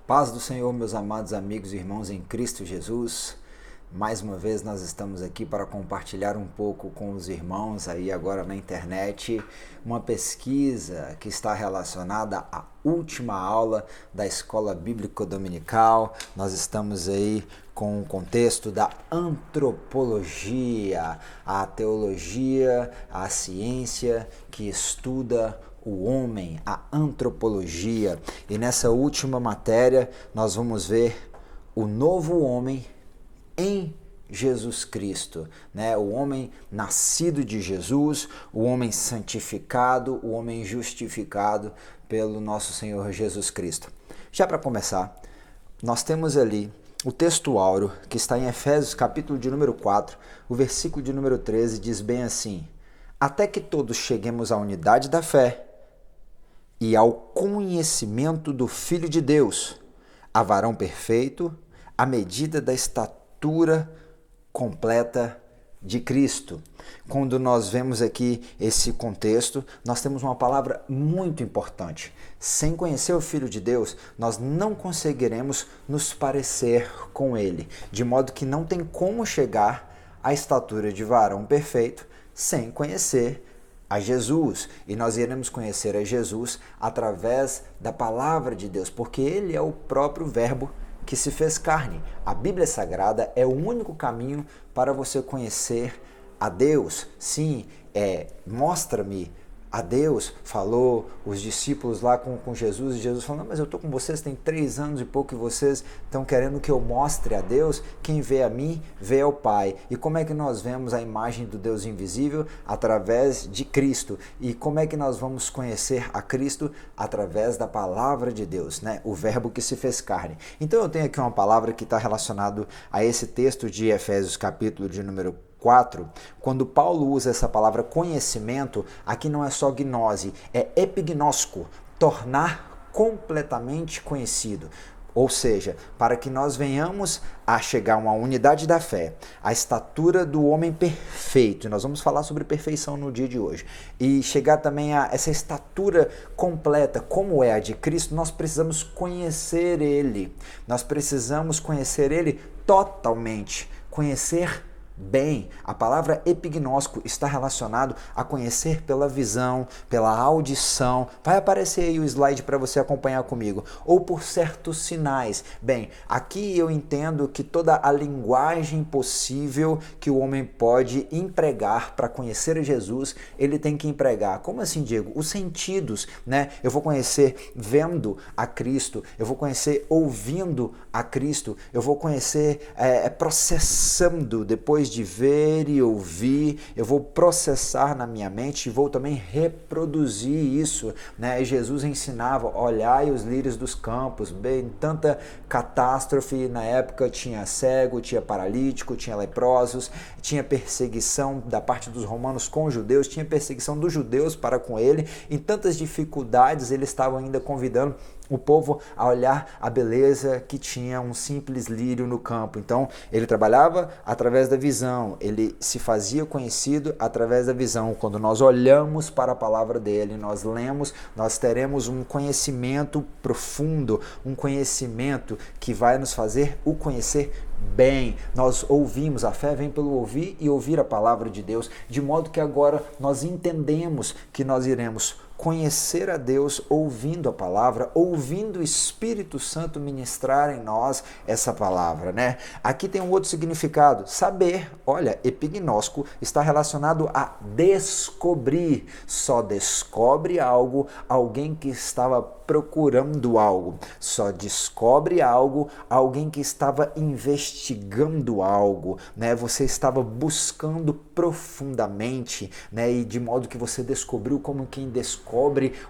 Paz do Senhor, meus amados amigos e irmãos em Cristo Jesus. Mais uma vez nós estamos aqui para compartilhar um pouco com os irmãos aí agora na internet uma pesquisa que está relacionada à última aula da Escola Bíblica Dominical. Nós estamos aí com o contexto da antropologia, a teologia, a ciência que estuda o homem, a antropologia. E nessa última matéria nós vamos ver o novo homem em Jesus Cristo, né? O homem nascido de Jesus, o homem santificado, o homem justificado pelo nosso Senhor Jesus Cristo. Já para começar, nós temos ali o texto áureo que está em Efésios capítulo de número 4, o versículo de número 13 diz bem assim: até que todos cheguemos à unidade da fé e ao conhecimento do Filho de Deus, a varão perfeito, à medida da estatura completa de Cristo. Quando nós vemos aqui esse contexto, nós temos uma palavra muito importante. Sem conhecer o Filho de Deus, nós não conseguiremos nos parecer com Ele, de modo que não tem como chegar à estatura de varão perfeito sem conhecer a Jesus. E nós iremos conhecer a Jesus através da palavra de Deus, porque Ele é o próprio Verbo que se fez carne. A Bíblia Sagrada é o único caminho para você conhecer a Deus. Sim, mostra-me a Deus, falou os discípulos lá com Jesus, e Jesus falou: não, mas eu estou com vocês tem 3 anos e pouco e vocês estão querendo que eu mostre a Deus? Quem vê a mim, vê ao Pai. E como é que nós vemos a imagem do Deus invisível? Através de Cristo. E como é que nós vamos conhecer a Cristo? Através da palavra de Deus, né? O verbo que se fez carne. Então eu tenho aqui uma palavra que está relacionada a esse texto de Efésios capítulo de número 4, quando Paulo usa essa palavra conhecimento, aqui não é só gnose, é epignosco, tornar completamente conhecido. Ou seja, para que nós venhamos a chegar a uma unidade da fé, a estatura do homem perfeito, e nós vamos falar sobre perfeição no dia de hoje, e chegar também a essa estatura completa, como é a de Cristo, nós precisamos conhecer Ele. Nós precisamos conhecer Ele totalmente, conhecer bem. A palavra epignosco está relacionado a conhecer pela visão, pela audição. Vai aparecer aí o slide para você acompanhar comigo. Ou por certos sinais. Bem, aqui eu entendo que toda a linguagem possível que o homem pode empregar para conhecer Jesus, ele tem que empregar. Como assim, Diego? Os sentidos, né? Eu vou conhecer vendo a Cristo, eu vou conhecer ouvindo a Cristo, eu vou conhecer processando depois de ver e ouvir, eu vou processar na minha mente e vou também reproduzir isso, né? E Jesus ensinava: olhai os lírios dos campos. Bem, tanta catástrofe na época, tinha cego, tinha paralítico, tinha leprosos, tinha perseguição da parte dos romanos com os judeus, tinha perseguição dos judeus para com ele, em tantas dificuldades eles estavam ainda convidando o povo a olhar a beleza que tinha um simples lírio no campo. Então, ele trabalhava através da visão, ele se fazia conhecido através da visão. Quando nós olhamos para a palavra dele, nós lemos, nós teremos um conhecimento profundo, um conhecimento que vai nos fazer o conhecer bem. Nós ouvimos, a fé vem pelo ouvir e ouvir a palavra de Deus, de modo que agora nós entendemos que nós iremos conhecer a Deus ouvindo a palavra, ouvindo o Espírito Santo ministrar em nós essa palavra, né? Aqui tem um outro significado, saber. Olha, epignosco está relacionado a descobrir. Só descobre algo alguém que estava procurando algo. Só descobre algo alguém que estava investigando algo, né? Você estava buscando profundamente, né? E de modo que você descobriu, como quem descobre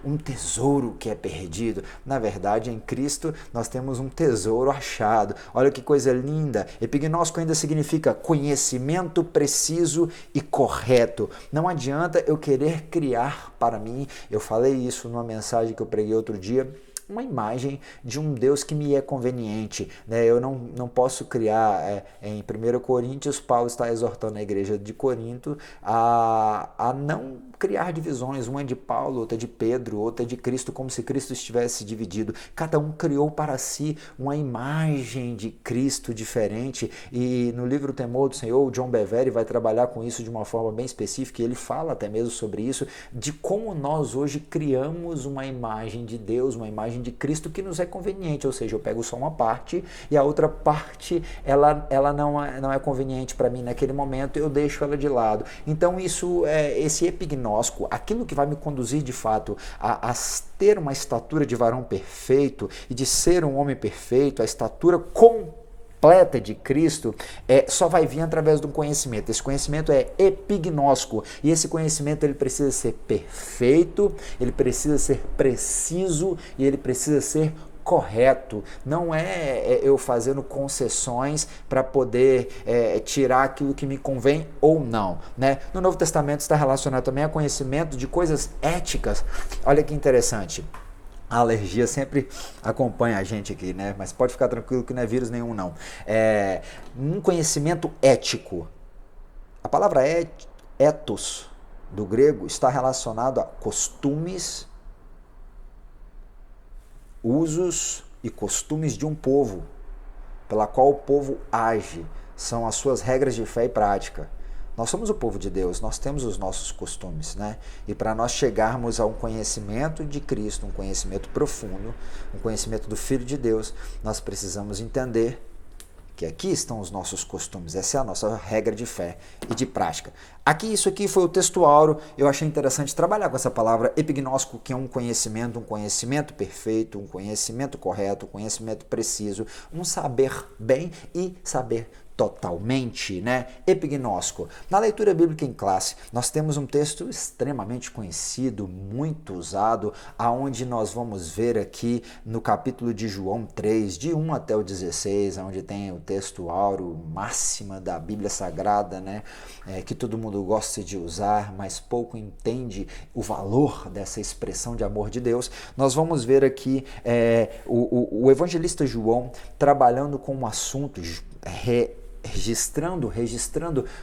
um tesouro que é perdido. Na verdade, em Cristo nós temos um tesouro achado. Olha que coisa linda. Epignosco ainda significa conhecimento preciso e correto. Não adianta eu querer criar para mim, eu falei isso numa mensagem que eu preguei outro dia, uma imagem de um Deus que me é conveniente, né? Eu não posso criar, em 1 Coríntios, Paulo está exortando a igreja de Corinto a não criar divisões, uma é de Paulo, outra é de Pedro, outra é de Cristo, como se Cristo estivesse dividido. Cada um criou para si uma imagem de Cristo diferente, e no livro O Temor do Senhor, o John Bevere vai trabalhar com isso de uma forma bem específica, e ele fala até mesmo sobre isso, de como nós hoje criamos uma imagem de Deus, uma imagem de Cristo que nos é conveniente, ou seja, eu pego só uma parte e a outra parte ela não é conveniente para mim naquele momento, eu deixo ela de lado. Então esse epignóstico, aquilo que vai me conduzir de fato a ter uma estatura de varão perfeito e de ser um homem perfeito, a estatura completa de Cristo, só vai vir através de um conhecimento. Esse conhecimento é epignóstico, e esse conhecimento ele precisa ser perfeito, ele precisa ser preciso e ele precisa ser correto. Não é eu fazendo concessões para poder tirar aquilo que me convém ou não, né? No Novo Testamento está relacionado também a conhecimento de coisas éticas. Olha que interessante. A alergia sempre acompanha a gente aqui, né? Mas pode ficar tranquilo que não é vírus nenhum, não. Um conhecimento ético. A palavra ethos, do grego, está relacionado a costumes, usos e costumes de um povo, pela qual o povo age, são as suas regras de fé e prática. Nós somos o povo de Deus, nós temos os nossos costumes, né? E para nós chegarmos a um conhecimento de Cristo, um conhecimento profundo, um conhecimento do Filho de Deus, nós precisamos entender que aqui estão os nossos costumes, essa é a nossa regra de fé e de prática. Isso aqui foi o texto áureo. Eu achei interessante trabalhar com essa palavra epignóstico, que é um conhecimento perfeito, um conhecimento correto, um conhecimento preciso, um saber bem e saber totalmente, né? Epignóstico. Na leitura bíblica em classe, nós temos um texto extremamente conhecido, muito usado, aonde nós vamos ver aqui no capítulo de João 3, de 1 até o 16, onde tem o texto áureo, máxima da Bíblia Sagrada, né? Que todo mundo gosta de usar, mas pouco entende o valor dessa expressão de amor de Deus. Nós vamos ver aqui o evangelista João trabalhando com um assunto, registrando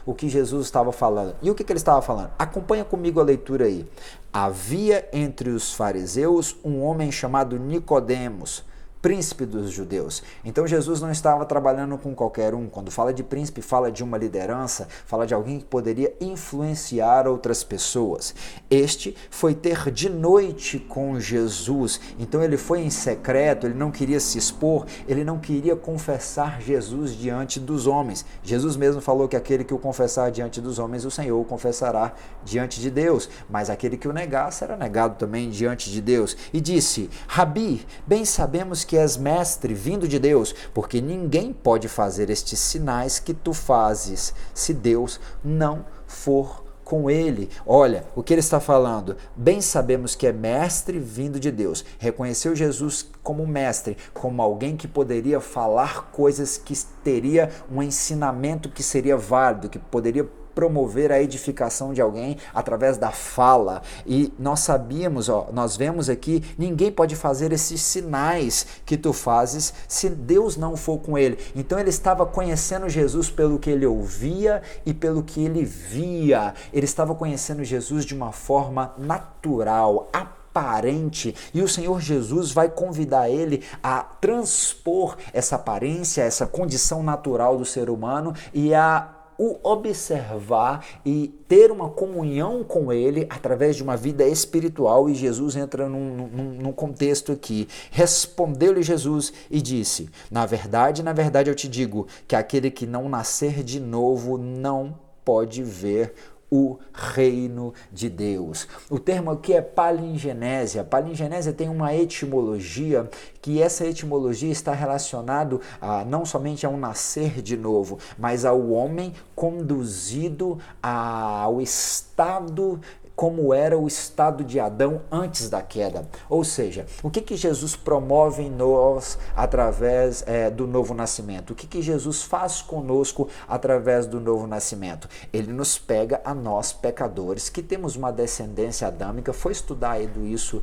o que Jesus estava falando. E o que ele estava falando? Acompanha comigo a leitura aí. Havia entre os fariseus um homem chamado Nicodemos, príncipe dos judeus. Então Jesus não estava trabalhando com qualquer um. Quando fala de príncipe, fala de uma liderança, fala de alguém que poderia influenciar outras pessoas. Este foi ter de noite com Jesus. Então ele foi em secreto, ele não queria se expor, ele não queria confessar Jesus diante dos homens. Jesus mesmo falou que aquele que o confessar diante dos homens, o Senhor o confessará diante de Deus. Mas aquele que o negar será negado também diante de Deus. E disse: Rabi, bem sabemos que és mestre vindo de Deus, porque ninguém pode fazer estes sinais que tu fazes, se Deus não for com ele. Olha, o que ele está falando? Bem sabemos que é mestre vindo de Deus. Reconheceu Jesus como mestre, como alguém que poderia falar coisas que teria um ensinamento que seria válido, que poderia promover a edificação de alguém através da fala. E nós sabíamos, nós vemos aqui, ninguém pode fazer esses sinais que tu fazes se Deus não for com ele. Então ele estava conhecendo Jesus pelo que ele ouvia e pelo que ele via. Ele estava conhecendo Jesus de uma forma natural, aparente, e o Senhor Jesus vai convidar ele a transpor essa aparência, essa condição natural do ser humano e a o observar e ter uma comunhão com ele através de uma vida espiritual. E Jesus entra num contexto aqui. Respondeu-lhe Jesus e disse: na verdade eu te digo que aquele que não nascer de novo não pode ver o reino de Deus. O termo aqui é palingenésia. Palingenésia tem uma etimologia, que essa etimologia está relacionado não somente ao nascer de novo, mas ao homem conduzido ao estado como era o estado de Adão antes da queda. Ou seja, o que Jesus promove em nós através do novo nascimento? O que Jesus faz conosco através do novo nascimento? Ele nos pega a nós, pecadores, que temos uma descendência adâmica. Foi estudado isso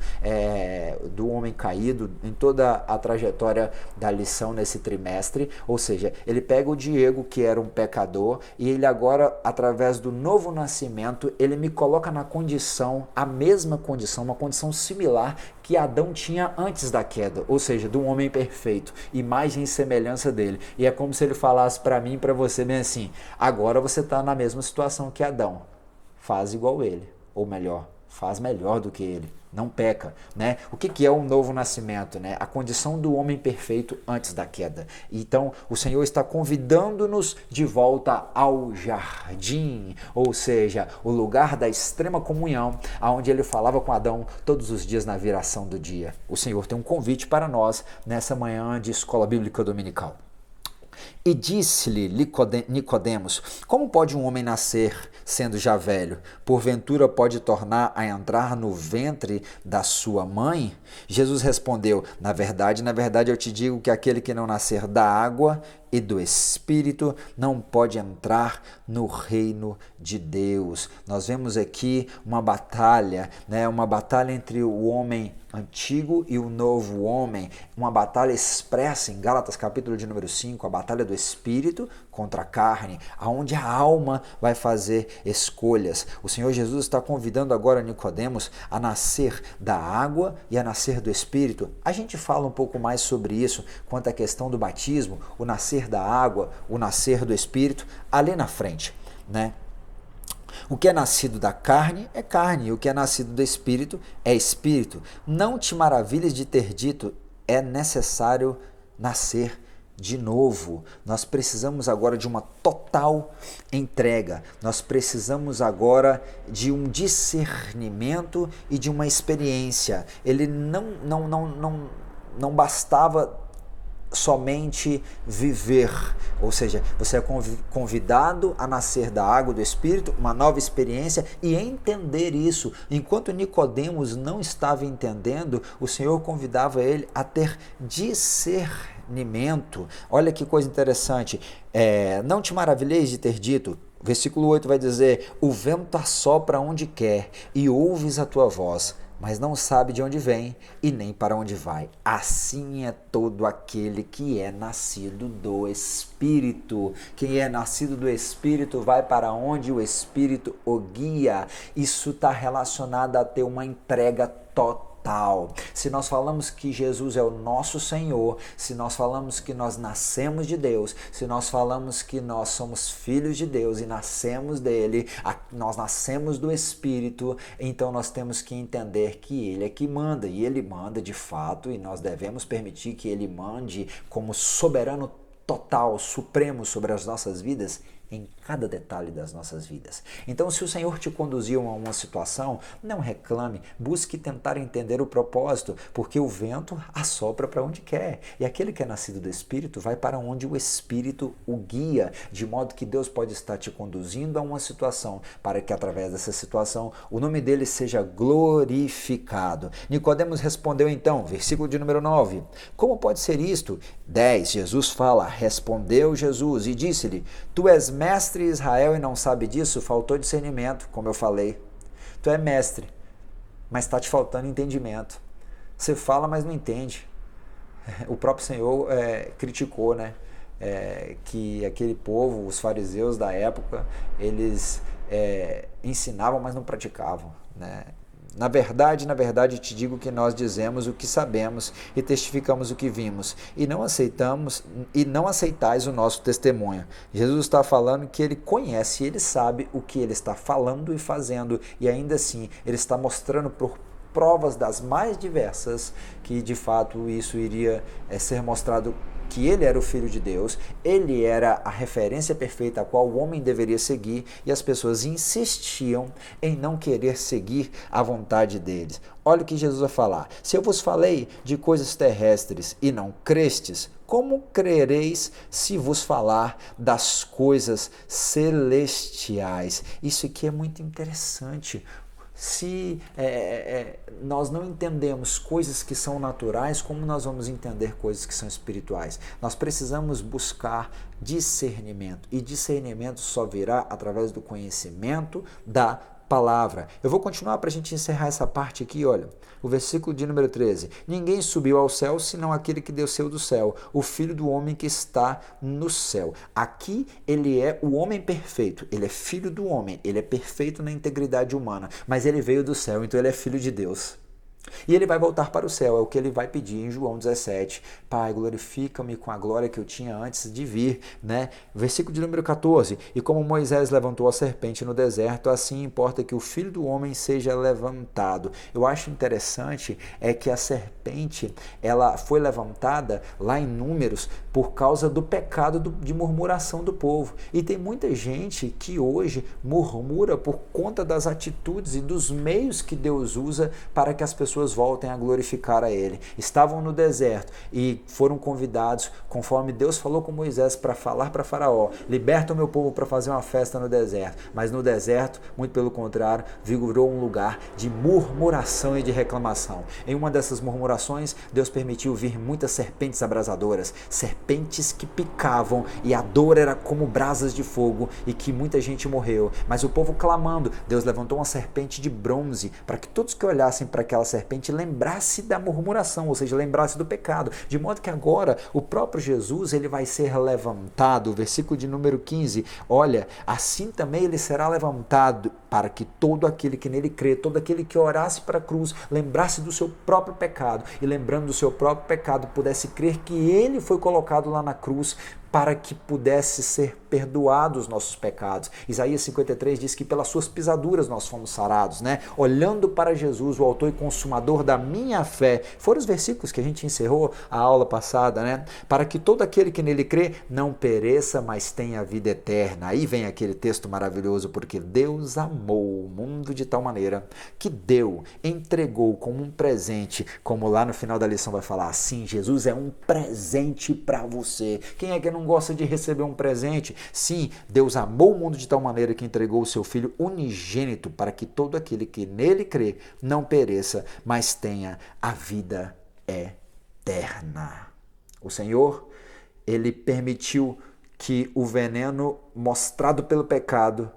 do homem caído em toda a trajetória da lição nesse trimestre. Ou seja, ele pega o Diego, que era um pecador, e ele agora, através do novo nascimento, ele me coloca na condição condição, a mesma condição, uma condição similar que Adão tinha antes da queda, ou seja, do homem perfeito, imagem e semelhança dele. E é como se ele falasse para mim e para você bem assim: agora você está na mesma situação que Adão, faz igual ele, ou melhor, faz melhor do que ele, não peca, né? O que é um novo nascimento, né? A condição do homem perfeito antes da queda. Então, o Senhor está convidando-nos de volta ao jardim, ou seja, o lugar da extrema comunhão, aonde ele falava com Adão todos os dias na viração do dia. O Senhor tem um convite para nós nessa manhã de escola bíblica dominical. E disse-lhe Nicodemos: como pode um homem nascer sendo já velho? Porventura pode tornar a entrar no ventre da sua mãe? Jesus respondeu: na verdade, eu te digo que aquele que não nascer da água e do Espírito não pode entrar no reino de Deus. Nós vemos aqui uma batalha, né? Uma batalha entre o homem antigo e o novo homem, uma batalha expressa em Gálatas capítulo de número 5, a batalha do Espírito contra a carne, aonde a alma vai fazer escolhas. O Senhor Jesus está convidando agora Nicodemos a nascer da água e a nascer do Espírito. A gente fala um pouco mais sobre isso quanto à questão do batismo, o nascer da água, o nascer do Espírito, ali na frente, né? O que é nascido da carne é carne, e o que é nascido do Espírito é Espírito. Não te maravilhes de ter dito, é necessário nascer de novo. Nós precisamos agora de uma total entrega. Nós precisamos agora de um discernimento e de uma experiência. Ele não bastava somente viver, ou seja, você é convidado a nascer da água do Espírito, uma nova experiência e entender isso. Enquanto Nicodemos não estava entendendo, o Senhor convidava ele a ter discernimento. Olha que coisa interessante, não te maravilheis de ter dito. Versículo 8 vai dizer: o vento assopra onde quer e ouves a tua voz, mas não sabe de onde vem e nem para onde vai. Assim é todo aquele que é nascido do Espírito. Quem é nascido do Espírito vai para onde o Espírito o guia. Isso está relacionado a ter uma entrega total. Se nós falamos que Jesus é o nosso Senhor, se nós falamos que nós nascemos de Deus, se nós falamos que nós somos filhos de Deus e nascemos dele, nós nascemos do Espírito, então nós temos que entender que ele é que manda, e ele manda de fato, e nós devemos permitir que ele mande como soberano total, supremo sobre as nossas vidas, em cada detalhe das nossas vidas. Então, se o Senhor te conduziu a uma situação, não reclame, busque tentar entender o propósito, porque o vento assopra para onde quer, e aquele que é nascido do Espírito vai para onde o Espírito o guia, de modo que Deus pode estar te conduzindo a uma situação, para que através dessa situação o nome dele seja glorificado. Nicodemos respondeu então, versículo de número 9, como pode ser isto? 10, Jesus fala, respondeu Jesus e disse-lhe, tu és mestre em Israel e não sabe disso? Faltou discernimento, como eu falei. Tu é mestre, mas está te faltando entendimento. Você fala, mas não entende. O próprio Senhor criticou, né? Que aquele povo, os fariseus da época, eles ensinavam, mas não praticavam, né? Na verdade, te digo que nós dizemos o que sabemos e testificamos o que vimos, e não aceitais o nosso testemunho. Jesus está falando que ele conhece, ele sabe o que ele está falando e fazendo, e ainda assim ele está mostrando por provas das mais diversas que de fato isso iria ser mostrado, que ele era o Filho de Deus, ele era a referência perfeita a qual o homem deveria seguir, e as pessoas insistiam em não querer seguir a vontade deles. Olha o que Jesus vai falar, se eu vos falei de coisas terrestres e não crestes, como crereis se vos falar das coisas celestiais? Isso aqui é muito interessante. Se nós não entendemos coisas que são naturais, como nós vamos entender coisas que são espirituais? Nós precisamos buscar discernimento, e discernimento só virá através do conhecimento da palavra. Eu vou continuar para a gente encerrar essa parte aqui, olha. O versículo de número 13. Ninguém subiu ao céu, senão aquele que desceu do céu, o Filho do homem que está no céu. Aqui ele é o homem perfeito, ele é filho do homem, ele é perfeito na integridade humana, mas ele veio do céu, então ele é filho de Deus. E ele vai voltar para o céu, é o que ele vai pedir em João 17. Pai, glorifica-me com a glória que eu tinha antes de vir, né? Versículo de número 14. E como Moisés levantou a serpente no deserto, assim importa que o Filho do Homem seja levantado. Eu acho interessante é que a serpente, ela foi levantada lá em Números por causa do pecado de murmuração do povo. E tem muita gente que hoje murmura por conta das atitudes e dos meios que Deus usa para que as pessoas voltem a glorificar a Ele. Estavam no deserto e foram convidados, conforme Deus falou com Moisés, para falar para Faraó: liberta o meu povo para fazer uma festa no deserto. Mas no deserto, muito pelo contrário, virou um lugar de murmuração e de reclamação. Em uma dessas murmurações, Deus permitiu vir muitas serpentes abrasadoras, serpentes que picavam, e a dor era como brasas de fogo, e que muita gente morreu. Mas o povo clamando, Deus levantou uma serpente de bronze para que todos que olhassem para aquela serpente lembrasse da murmuração, ou seja, lembrasse do pecado, de modo que agora o próprio Jesus ele vai ser levantado. Versículo de número 15, olha, assim também ele será levantado para que todo aquele que nele crê, todo aquele que orasse para a cruz, lembrasse do seu próprio pecado, e lembrando do seu próprio pecado, pudesse crer que ele foi colocado lá na cruz para que pudesse ser perdoados os nossos pecados. Isaías 53 diz que pelas suas pisaduras nós fomos sarados, né? Olhando para Jesus, o autor e consumador da minha fé. Foram os versículos que a gente encerrou a aula passada, né? Para que todo aquele que nele crê não pereça, mas tenha vida eterna. Aí vem aquele texto maravilhoso, porque Deus amou o mundo de tal maneira que deu, entregou como um presente, como lá no final da lição vai falar assim, Jesus é um presente para você. Quem é que não gosta de receber um presente? Sim, Deus amou o mundo de tal maneira que entregou o seu Filho unigênito para que todo aquele que nele crê não pereça, mas tenha a vida eterna. O Senhor, ele permitiu que o veneno mostrado pelo pecado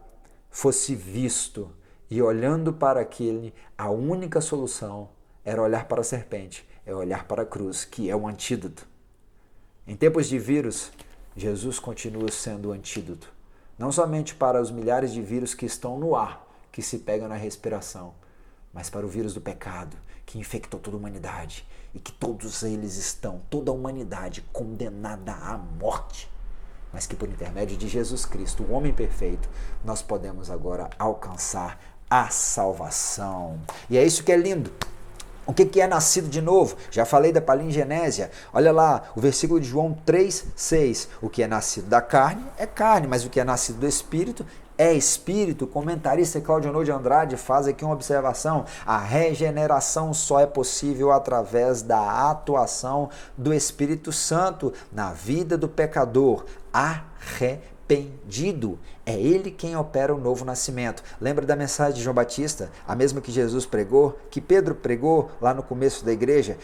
fosse visto, e olhando para aquele, a única solução era olhar para a serpente, é olhar para a cruz, que é o antídoto. Em tempos de vírus, Jesus continua sendo o antídoto, não somente para os milhares de vírus que estão no ar, que se pegam na respiração, mas para o vírus do pecado, que infectou toda a humanidade, e que todos eles estão, toda a humanidade, condenada à morte, mas que por intermédio de Jesus Cristo, o homem perfeito, nós podemos agora alcançar a salvação. E é isso que é lindo. O que é nascido de novo? Já falei da palingenésia. Olha lá, o versículo de João 3:6. O que é nascido da carne é carne, mas o que é nascido do Espírito é Espírito. O comentarista Claudionor de Andrade faz aqui uma observação. A regeneração só é possível através da atuação do Espírito Santo na vida do pecador arrependido. É ele quem opera o novo nascimento. Lembra da mensagem de João Batista? A mesma que Jesus pregou, que Pedro pregou lá no começo da igreja,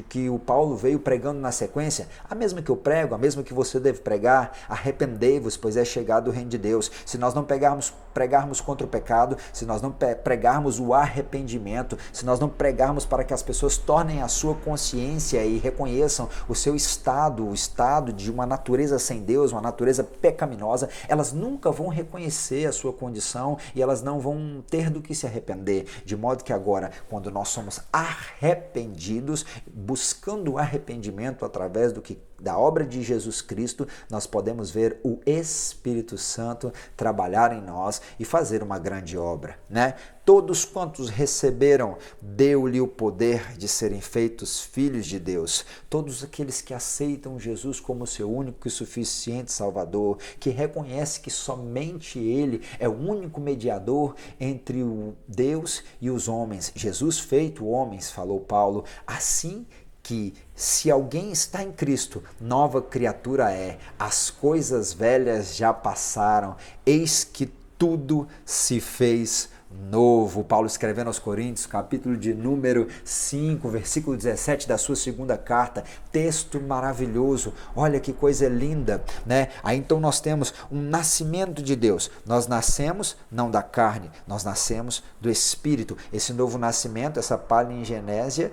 que o Paulo veio pregando na sequência? A mesma que eu prego, a mesma que você deve pregar. Arrependei-vos, pois é chegado o reino de Deus. Se nós não pregarmos contra o pecado, se nós não pregarmos o arrependimento, se nós não pregarmos para que as pessoas tornem a sua consciência e reconheçam o seu estado, o estado de uma natureza sem Deus, uma natureza pecaminosa, elas nunca vão reconhecer a sua condição e elas não vão ter do que se arrepender. De modo que agora, quando nós somos arrependidos, buscando o arrependimento através da obra de Jesus Cristo, nós podemos ver o Espírito Santo trabalhar em nós e fazer uma grande obra, né? Todos quantos receberam, deu-lhe o poder de serem feitos filhos de Deus. Todos aqueles que aceitam Jesus como seu único e suficiente Salvador, que reconhece que somente Ele é o único mediador entre o Deus e os homens. Jesus feito homens, falou Paulo, assim que se alguém está em Cristo, nova criatura é. As coisas velhas já passaram, eis que tudo se fez novo. Paulo escrevendo aos Coríntios, capítulo de número 5, versículo 17 da sua segunda carta, texto maravilhoso, olha que coisa linda, né? Aí então nós temos um nascimento de Deus, nós nascemos não da carne, nós nascemos do Espírito. Esse novo nascimento, essa palingenésia,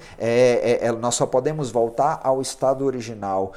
nós só podemos voltar ao estado original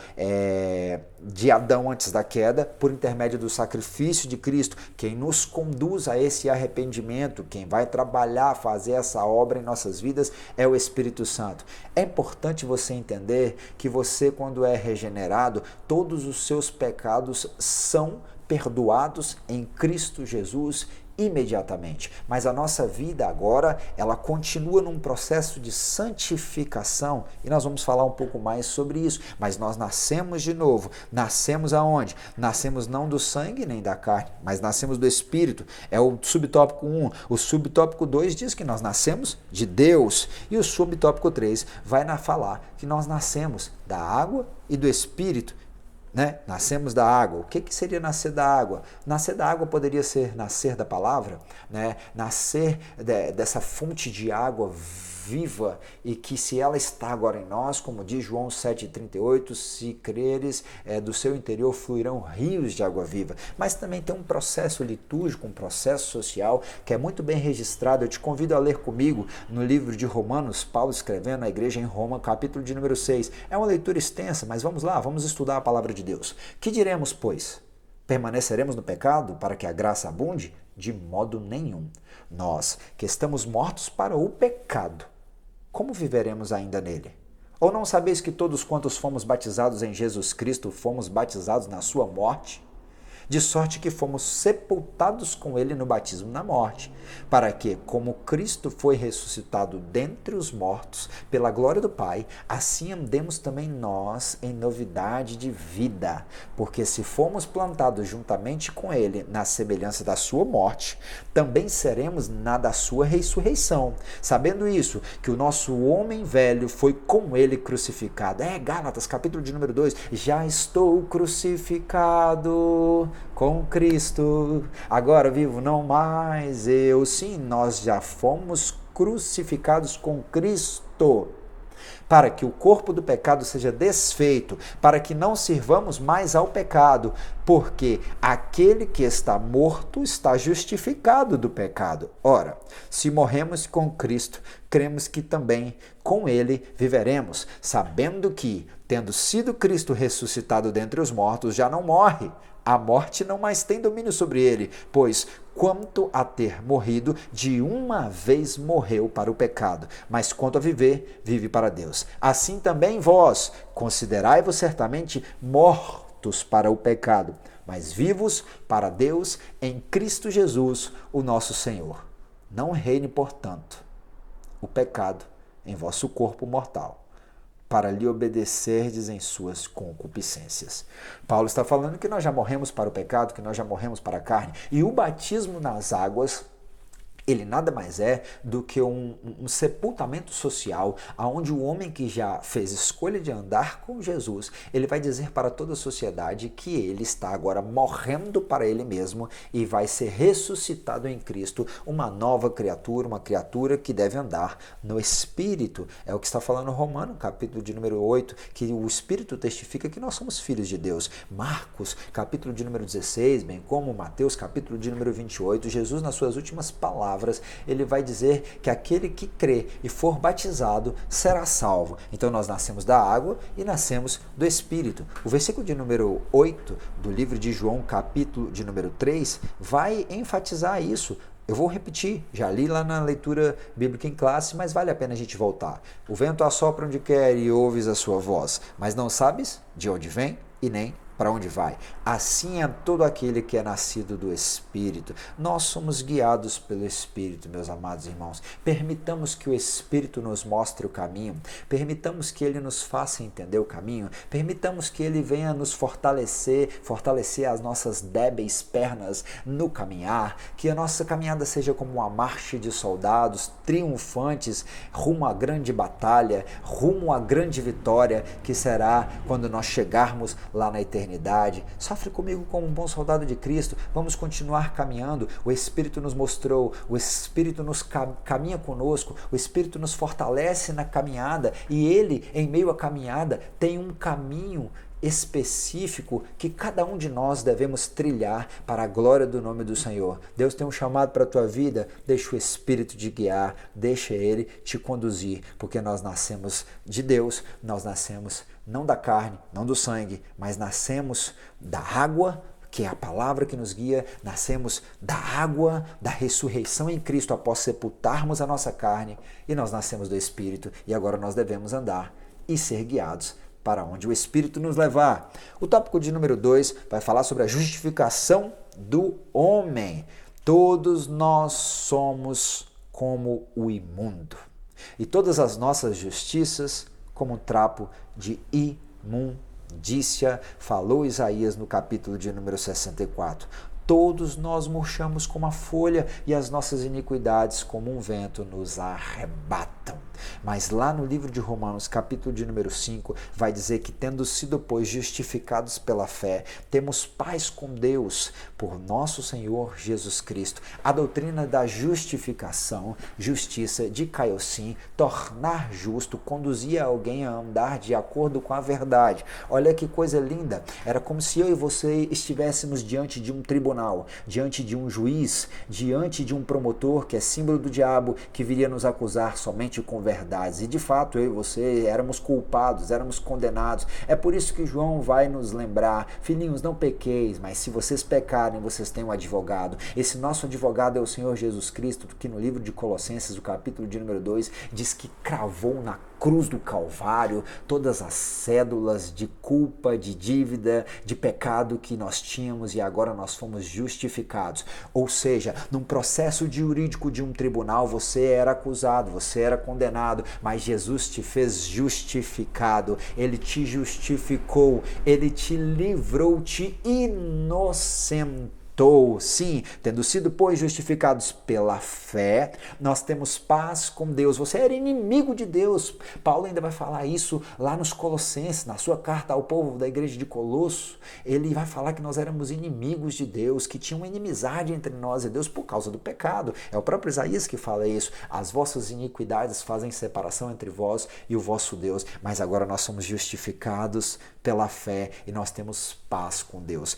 de Adão antes da queda, por intermédio do sacrifício de Cristo. Quem nos conduz a esse arrependimento, quem vai trabalhar, fazer essa obra em nossas vidas é o Espírito Santo. É importante você entender que você, quando é regenerado, todos os seus pecados são perdoados em Cristo Jesus imediatamente. Mas a nossa vida agora, ela continua num processo de santificação e nós vamos falar um pouco mais sobre isso. Mas nós nascemos de novo. Nascemos aonde? Nascemos não do sangue nem da carne, mas nascemos do Espírito. É o subtópico 1. O subtópico 2 diz que nós nascemos de Deus. E o subtópico 3 vai falar que nós nascemos da água e do Espírito. Né? Nascemos da água. O que seria nascer da água? Nascer da água poderia ser nascer da palavra, né? Nascer dessa fonte de água viva e que, se ela está agora em nós, como diz João 7,38, se creres, do seu interior fluirão rios de água viva. Mas também tem um processo litúrgico, um processo social que é muito bem registrado. Eu te convido a ler comigo no livro de Romanos, Paulo escrevendo à igreja em Roma, capítulo de número 6. É uma leitura extensa, mas vamos lá, vamos estudar a palavra de Deus. Que diremos, pois? Permaneceremos no pecado para que a graça abunde? De modo nenhum. Nós, que estamos mortos para o pecado, como viveremos ainda nele? Ou não sabeis que todos quantos fomos batizados em Jesus Cristo, fomos batizados na sua morte? De sorte que fomos sepultados com ele no batismo na morte, para que, como Cristo foi ressuscitado dentre os mortos, pela glória do Pai, assim andemos também nós em novidade de vida. Porque se fomos plantados juntamente com ele na semelhança da sua morte, também seremos na da sua ressurreição. Sabendo isso, que o nosso homem velho foi com ele crucificado. Gálatas, capítulo de número 2, já estou crucificado com Cristo, agora vivo não mais eu. Sim, nós já fomos crucificados com Cristo, para que o corpo do pecado seja desfeito, para que não sirvamos mais ao pecado, porque aquele que está morto está justificado do pecado. Ora, se morremos com Cristo, cremos que também com ele viveremos, sabendo que, tendo sido Cristo ressuscitado dentre os mortos, já não morre. A morte não mais tem domínio sobre ele, pois, quanto a ter morrido, de uma vez morreu para o pecado, mas quanto a viver, vive para Deus. Assim também vós, considerai-vos certamente mortos para o pecado, mas vivos para Deus em Cristo Jesus, o nosso Senhor. Não reine, portanto, o pecado em vosso corpo mortal, para lhe obedecerdes em suas concupiscências. Paulo está falando que nós já morremos para o pecado, que nós já morremos para a carne. E o batismo nas águas, ele nada mais é do que um sepultamento social, onde o homem que já fez escolha de andar com Jesus, ele vai dizer para toda a sociedade que ele está agora morrendo para ele mesmo e vai ser ressuscitado em Cristo, uma nova criatura, uma criatura que deve andar no Espírito. É o que está falando Romano, capítulo de número 8, que o Espírito testifica que nós somos filhos de Deus. Marcos, capítulo de número 16, bem como Mateus, capítulo de número 28, Jesus, nas suas últimas palavras, ele vai dizer que aquele que crê e for batizado será salvo. Então nós nascemos da água e nascemos do Espírito. O versículo de número 8 do livro de João, capítulo de número 3, vai enfatizar isso. Eu vou repetir, já li lá na leitura bíblica em classe, mas vale a pena a gente voltar. O vento assopra onde quer e ouves a sua voz, mas não sabes de onde vem e nem para onde vai. Assim é todo aquele que é nascido do Espírito. Nós somos guiados pelo Espírito, meus amados irmãos. Permitamos que o Espírito nos mostre o caminho. Permitamos que ele nos faça entender o caminho. Permitamos que ele venha nos fortalecer as nossas débeis pernas no caminhar. Que a nossa caminhada seja como uma marcha de soldados triunfantes rumo à grande batalha, rumo à grande vitória, que será quando nós chegarmos lá na eternidade. eternidade. Sofre comigo como um bom soldado de Cristo. Vamos continuar caminhando. O Espírito nos mostrou, o Espírito nos caminha conosco, o Espírito nos fortalece na caminhada e Ele, em meio à caminhada, tem um caminho específico que cada um de nós devemos trilhar para a glória do nome do Senhor. Deus tem um chamado para a tua vida, deixa o Espírito te guiar, deixa Ele te conduzir, porque nós nascemos de Deus, nós nascemos não da carne, não do sangue, mas nascemos da água, que é a palavra que nos guia, nascemos da água, da ressurreição em Cristo após sepultarmos a nossa carne, e nós nascemos do Espírito, e agora nós devemos andar e ser guiados para onde o Espírito nos levar. O tópico de número 2 vai falar sobre a justificação do homem. Todos nós somos como o imundo, e todas as nossas justiças como um trapo de imundícia, falou Isaías no capítulo de número 64. Todos nós murchamos como a folha e as nossas iniquidades como um vento nos arrebatam. Mas lá no livro de Romanos, capítulo de número 5, vai dizer que tendo sido, pois, justificados pela fé, temos paz com Deus por nosso Senhor Jesus Cristo. A doutrina da justificação, justiça de Caiocim, tornar justo, conduzia alguém a andar de acordo com a verdade. Olha que coisa linda! Era como se eu e você estivéssemos diante de um tribunal, diante de um juiz, diante de um promotor, que é símbolo do diabo, que viria nos acusar somente com verdades. E de fato, eu e você éramos culpados, éramos condenados. É por isso que João vai nos lembrar: filhinhos, não pequeis, mas se vocês pecarem, vocês têm um advogado. Esse nosso advogado é o Senhor Jesus Cristo, que no livro de Colossenses, o capítulo de número 2, diz que cravou na cruz do Calvário todas as cédulas de culpa, de dívida, de pecado que nós tínhamos, e agora nós fomos justificados. Ou seja, num processo jurídico de um tribunal, você era acusado, você era condenado, mas Jesus te fez justificado. Ele te justificou, ele te livrou, te inocentou. Sim, tendo sido, pois, justificados pela fé, nós temos paz com Deus. Você era inimigo de Deus. Paulo ainda vai falar isso lá nos Colossenses, na sua carta ao povo da igreja de Colosso. Ele vai falar que nós éramos inimigos de Deus, que tinha uma inimizade entre nós e Deus por causa do pecado. É o próprio Isaías que fala isso. As vossas iniquidades fazem separação entre vós e o vosso Deus. Mas agora nós somos justificados pela fé e nós temos paz com Deus.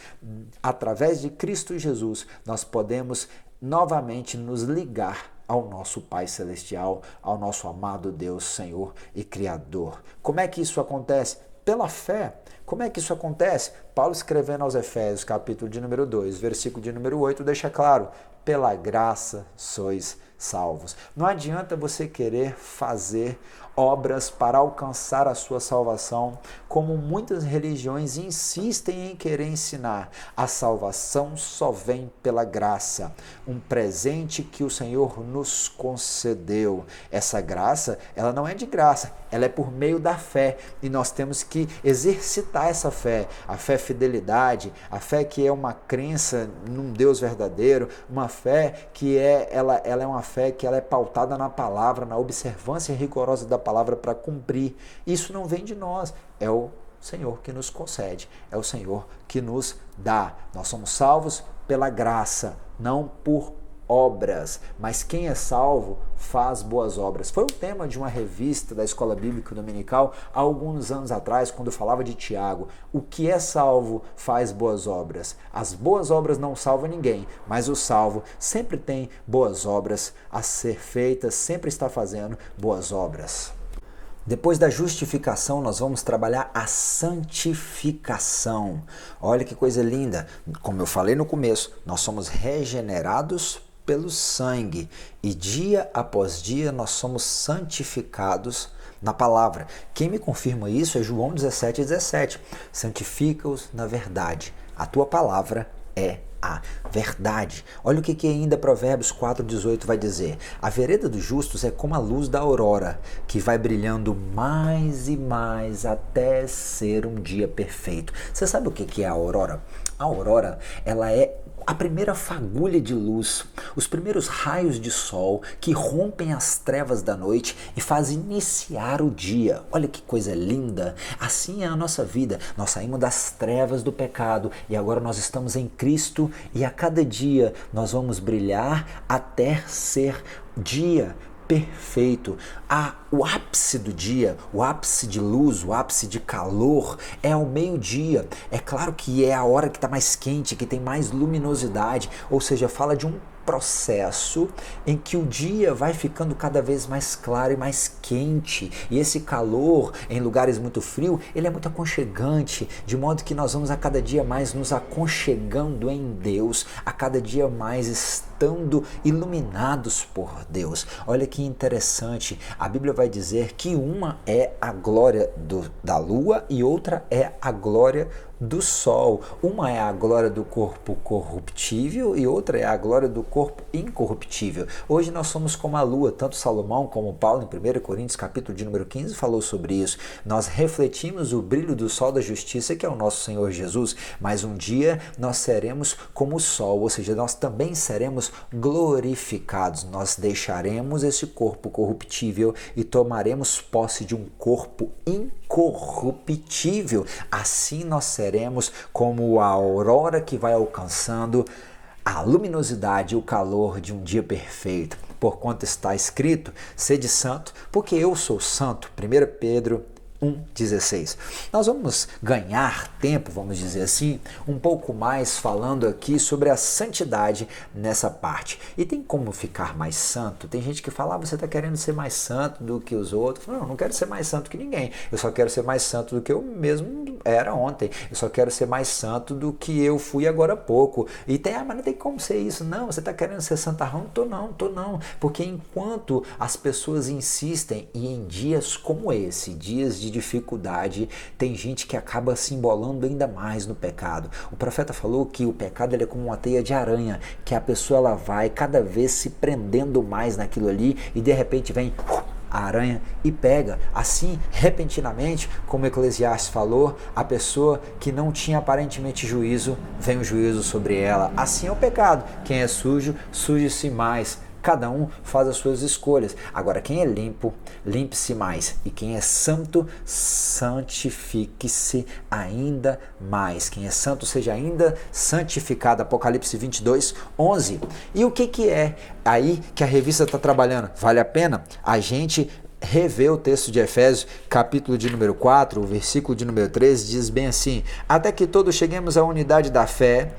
Através de Cristo Jesus, nós podemos novamente nos ligar ao nosso Pai Celestial, ao nosso amado Deus, Senhor e Criador. Como é que isso acontece? Pela fé. Como é que isso acontece? Paulo, escrevendo aos Efésios, capítulo de número 2, versículo de número 8, deixa claro: pela graça sois salvos. Não adianta você querer fazer obras para alcançar a sua salvação, como muitas religiões insistem em querer ensinar. A salvação só vem pela graça, um presente que o Senhor nos concedeu. Essa graça, ela não é de graça, ela é por meio da fé, e nós temos que exercitar essa fé. A fé é fidelidade, a fé que é uma crença num Deus verdadeiro, uma fé que ela é uma fé que ela é pautada na palavra, na observância rigorosa da palavra para cumprir. Isso não vem de nós, é o Senhor que nos concede, é o Senhor que nos dá. Nós somos salvos pela graça, não por obras, mas quem é salvo faz boas obras. Foi o tema de uma revista da Escola Bíblica Dominical há alguns anos atrás, quando falava de Tiago. O que é salvo faz boas obras. As boas obras não salvam ninguém, mas o salvo sempre tem boas obras a ser feitas, sempre está fazendo boas obras. Depois da justificação, nós vamos trabalhar a santificação. Olha que coisa linda. Como eu falei no começo, nós somos regenerados pelo sangue e dia após dia nós somos santificados na palavra. Quem me confirma isso é João 17:17. Santifica-os na verdade. A tua palavra é a verdade. Olha o que ainda Provérbios 4:18 vai dizer: a vereda dos justos é como a luz da aurora, que vai brilhando mais e mais até ser um dia perfeito. Você sabe o que é a aurora? A aurora, ela é a primeira fagulha de luz, os primeiros raios de sol que rompem as trevas da noite e fazem iniciar o dia. Olha que coisa linda! Assim é a nossa vida. Nós saímos das trevas do pecado e agora nós estamos em Cristo e a cada dia nós vamos brilhar até ser dia perfeito. O ápice do dia, o ápice de luz, o ápice de calor é ao meio-dia. É claro que é a hora que está mais quente, que tem mais luminosidade, ou seja, fala de um processo em que o dia vai ficando cada vez mais claro e mais quente, e esse calor em lugares muito frios, ele é muito aconchegante, de modo que nós vamos a cada dia mais nos aconchegando em Deus, a cada dia mais estando iluminados por Deus. Olha que interessante, a Bíblia vai dizer que uma é a glória da lua e outra é a glória do sol. Uma é a glória do corpo corruptível e outra é a glória do corpo incorruptível. Hoje nós somos como a lua, tanto Salomão como Paulo em 1 Coríntios capítulo de número 15 falou sobre isso. Nós refletimos o brilho do sol da justiça, que é o nosso Senhor Jesus, mas um dia nós seremos como o sol, ou seja, nós também seremos glorificados. Nós deixaremos esse corpo corruptível e tomaremos posse de um corpo incorruptível. Assim nós seremos como a aurora que vai alcançando a luminosidade e o calor de um dia perfeito. Porquanto está escrito, sede santo, porque eu sou santo. 1 Pedro 1,16. Nós vamos ganhar tempo, vamos dizer assim, um pouco mais falando aqui sobre a santidade nessa parte. E tem como ficar mais santo? Tem gente que fala, você está querendo ser mais santo do que os outros. Não, eu não quero ser mais santo que ninguém. Eu só quero ser mais santo do que eu mesmo era ontem. Eu só quero ser mais santo do que eu fui agora há pouco. E tem, mas não tem como ser isso. Não, você está querendo ser santarrão? Tô não. Porque enquanto as pessoas insistem, e em dias como esse, dias de dificuldade, tem gente que acaba se embolando ainda mais no pecado. O profeta falou que o pecado ele é como uma teia de aranha, que a pessoa ela vai cada vez se prendendo mais naquilo ali e de repente vem a aranha e pega. Assim, repentinamente, como Eclesiastes falou, a pessoa que não tinha aparentemente juízo, vem o juízo sobre ela. Assim é o pecado. Quem é sujo, suje-se mais. Cada um faz as suas escolhas. Agora, quem é limpo, limpe-se mais. E quem é santo, santifique-se ainda mais. Quem é santo, seja ainda santificado. Apocalipse 22, 11. E o que é aí que a revista está trabalhando? Vale a pena a gente rever o texto de Efésios, capítulo de número 4, o versículo de número 13, diz bem assim: até que todos cheguemos à unidade da fé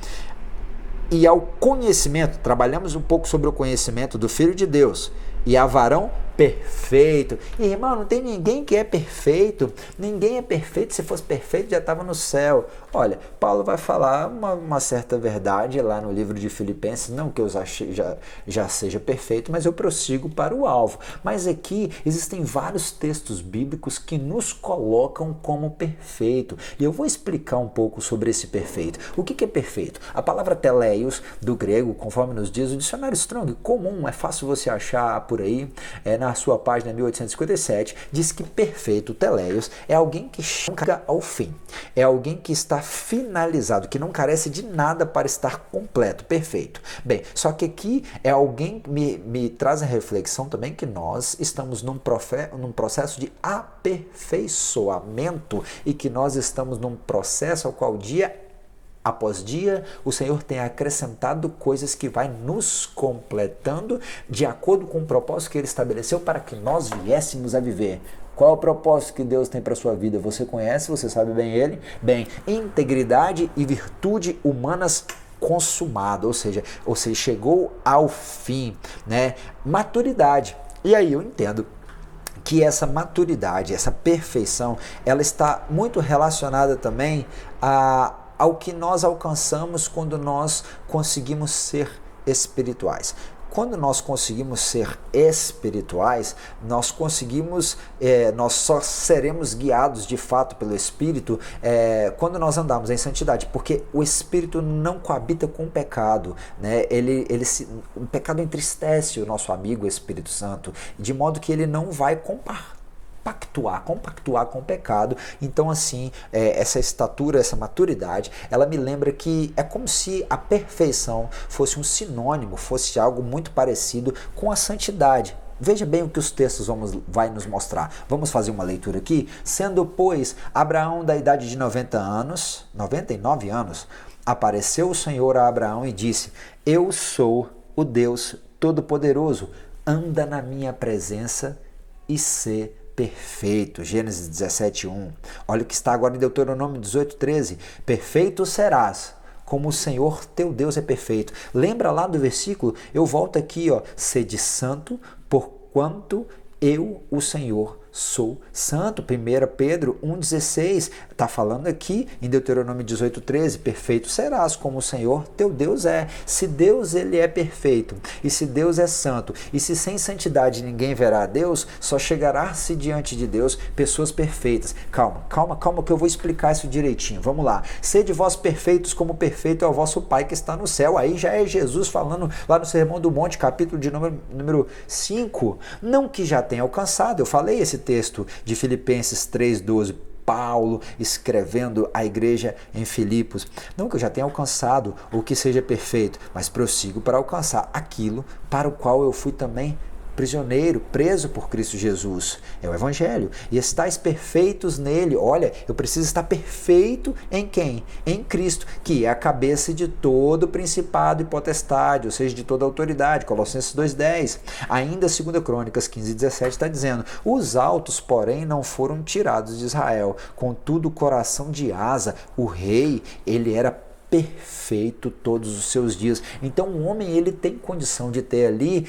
e ao conhecimento, trabalhamos um pouco sobre o conhecimento do Filho de Deus, e a varão perfeito. E, irmão, não tem ninguém que é perfeito. Ninguém é perfeito. Se fosse perfeito, já estava no céu. Olha, Paulo vai falar uma certa verdade lá no livro de Filipenses. Não que eu já seja perfeito, mas eu prossigo para o alvo. Mas aqui existem vários textos bíblicos que nos colocam como perfeito. E eu vou explicar um pouco sobre esse perfeito. O que é perfeito? A palavra teleios, do grego, conforme nos diz o dicionário Strong, comum, é fácil você achar por aí, na sua página 1857, diz que perfeito, teleios, é alguém que chega ao fim. É alguém que está finalizado, que não carece de nada para estar completo, perfeito. Bem, só que aqui é alguém que me traz a reflexão também que nós estamos num processo de aperfeiçoamento e que nós estamos num processo ao qual dia após dia, o Senhor tem acrescentado coisas que vai nos completando de acordo com o propósito que Ele estabeleceu para que nós viéssemos a viver. Qual é o propósito que Deus tem para a sua vida? Você conhece, você sabe bem Ele? Bem, integridade e virtude humanas consumada, ou seja, chegou ao fim, né? Maturidade. E aí eu entendo que essa maturidade, essa perfeição, ela está muito relacionada também ao que nós alcançamos quando nós conseguimos ser espirituais. Quando nós conseguimos ser espirituais, nós só seremos guiados de fato pelo Espírito quando nós andamos em santidade, porque o Espírito não coabita com o pecado, né? O pecado entristece o nosso amigo Espírito Santo, de modo que ele não vai compactuar com o pecado. Então assim, essa estatura, essa maturidade, ela me lembra que é como se a perfeição fosse um sinônimo, fosse algo muito parecido com a santidade. Veja bem o que os textos vai nos mostrar. Vamos fazer uma leitura aqui. Sendo, pois, Abraão da idade de 99 anos, apareceu o Senhor a Abraão e disse: Eu sou o Deus Todo-Poderoso, anda na minha presença e sê perfeito. Gênesis 17:1. Olha o que está agora em Deuteronômio 18:13. Perfeito serás, como o Senhor teu Deus é perfeito. Lembra lá do versículo? Eu volto aqui, ó. Sede santo, porquanto eu, o Senhor, sou santo. 1 Pedro 1,16 está falando aqui em Deuteronômio 18,13, perfeito serás como o Senhor teu Deus é. Se Deus ele é perfeito, e se Deus é santo, e se sem santidade ninguém verá a Deus, só chegará-se diante de Deus pessoas perfeitas. Calma que eu vou explicar isso direitinho. Vamos lá. Sede vós perfeitos como perfeito é o vosso Pai que está no céu. Aí já é Jesus falando lá no Sermão do Monte, capítulo de número 5. Não que já tenha alcançado, eu falei esse texto de Filipenses 3,12, Paulo escrevendo à igreja em Filipos. Não que eu já tenha alcançado o que seja perfeito, mas prossigo para alcançar aquilo para o qual eu fui também prisioneiro, preso por Cristo Jesus. É o Evangelho. E estáis perfeitos nele. Olha, eu preciso estar perfeito em quem? Em Cristo, que é a cabeça de todo principado e potestade, ou seja, de toda autoridade. Colossenses 2,10. Ainda 2 Crônicas 15,17 está dizendo: os altos, porém, não foram tirados de Israel. Contudo, o coração de Asa, o rei, ele era perfeito todos os seus dias. Então o homem ele tem condição de ter ali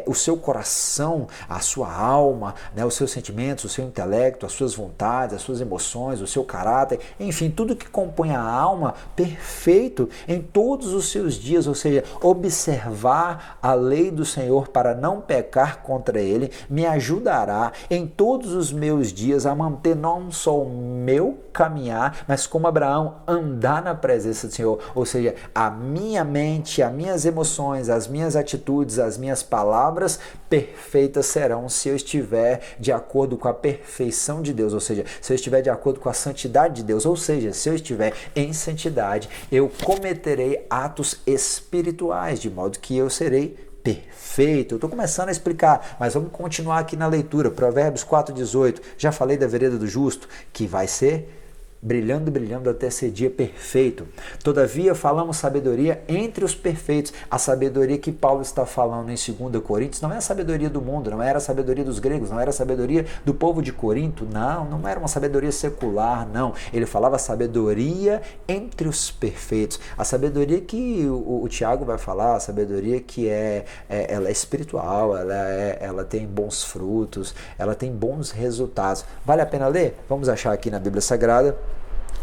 o seu coração, a sua alma, né, os seus sentimentos, o seu intelecto, as suas vontades, as suas emoções, o seu caráter, enfim, tudo que compõe a alma perfeito em todos os seus dias, ou seja, observar a lei do Senhor para não pecar contra ele, me ajudará em todos os meus dias a manter não só o meu caminhar, mas como Abraão, andar na presença do Senhor. Ou seja, a minha mente, as minhas emoções, as minhas atitudes, as minhas palavras perfeitas serão se eu estiver de acordo com a perfeição de Deus, ou seja, se eu estiver de acordo com a santidade de Deus, ou seja, se eu estiver em santidade, eu cometerei atos espirituais, de modo que eu serei perfeito. Eu estou começando a explicar, mas vamos continuar aqui na leitura. Provérbios 4,18. Já falei da vereda do justo, que vai ser brilhando, brilhando até ser dia perfeito. Todavia falamos sabedoria entre os perfeitos. A sabedoria que Paulo está falando em 2 Coríntios não é a sabedoria do mundo, não era a sabedoria dos gregos, não era a sabedoria do povo de Corinto, não era uma sabedoria secular, não. Ele falava sabedoria entre os perfeitos. A sabedoria que o Tiago vai falar, a sabedoria que ela é espiritual, ela tem bons frutos, ela tem bons resultados. Vale a pena ler? Vamos achar aqui na Bíblia Sagrada.